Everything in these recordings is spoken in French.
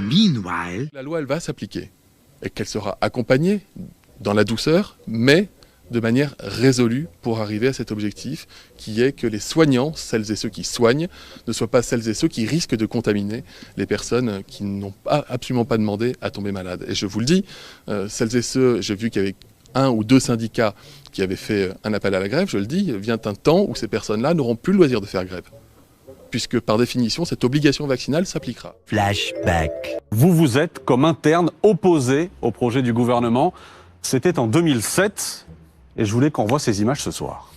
Meanwhile, la loi, elle va s'appliquer et qu'elle sera accompagnée dans la douceur, mais de manière résolue pour arriver à cet objectif qui est que les soignants, celles et ceux qui soignent, ne soient pas celles et ceux qui risquent de contaminer les personnes qui n'ont absolument pas demandé à tomber malades. Et je vous le dis, celles et ceux, j'ai vu qu'il y avait 1 ou 2 syndicats qui avaient fait un appel à la grève, je le dis, vient un temps où ces personnes-là n'auront plus le loisir de faire grève, puisque par définition, cette obligation vaccinale s'appliquera. flashback. Vous vous êtes, comme interne, opposé au projet du gouvernement. C'était en 2007, et je voulais qu'on voit ces images ce soir.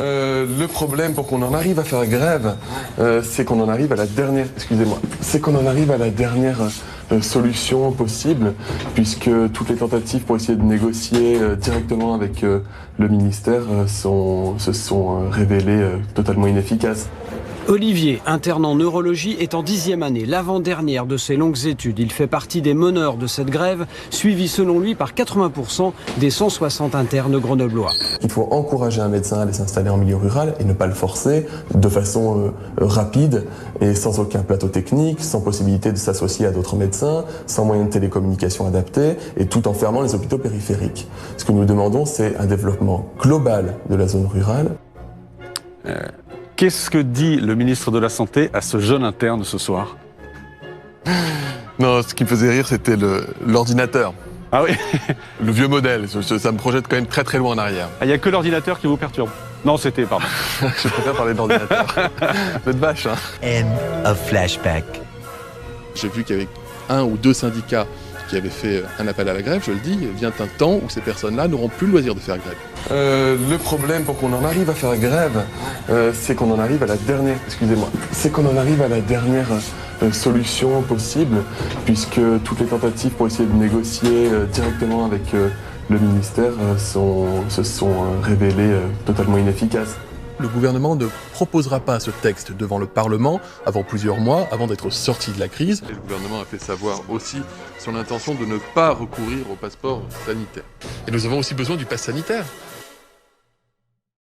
Le problème pour qu'on en arrive à faire grève, c'est qu'on en arrive à la dernière, solution possible, puisque toutes les tentatives pour essayer de négocier directement avec le ministère se sont révélées totalement inefficaces. Olivier, interne en neurologie, est en 10e année, l'avant-dernière de ses longues études. Il fait partie des meneurs de cette grève, suivi selon lui par 80% des 160 internes grenoblois. Il faut encourager un médecin à aller s'installer en milieu rural et ne pas le forcer de façon rapide et sans aucun plateau technique, sans possibilité de s'associer à d'autres médecins, sans moyens de télécommunication adaptés et tout en fermant les hôpitaux périphériques. Ce que nous demandons, c'est un développement global de la zone rurale. Qu'est-ce que dit le ministre de la Santé à ce jeune interne ce soir? Non, ce qui me faisait rire, c'était l'ordinateur. Ah oui. Le vieux modèle, ça me projette quand même très très loin en arrière. Il n'y a que l'ordinateur qui vous perturbe. Non, c'était, pardon. Je préfère parler d'ordinateur. Vous êtes vache, hein. End of flashback. J'ai vu qu'il y avait 1 ou 2 syndicats qui avaient fait un appel à la grève, je le dis, vient un temps où ces personnes-là n'auront plus le loisir de faire grève. Le problème pour qu'on en arrive à faire grève, c'est qu'on en arrive à la dernière, solution possible, puisque toutes les tentatives pour essayer de négocier directement avec le ministère se sont révélées totalement inefficaces. Le gouvernement ne proposera pas ce texte devant le Parlement avant plusieurs mois, avant d'être sorti de la crise. Et le gouvernement a fait savoir aussi son intention de ne pas recourir au passeport sanitaire. Et nous avons aussi besoin du pass sanitaire.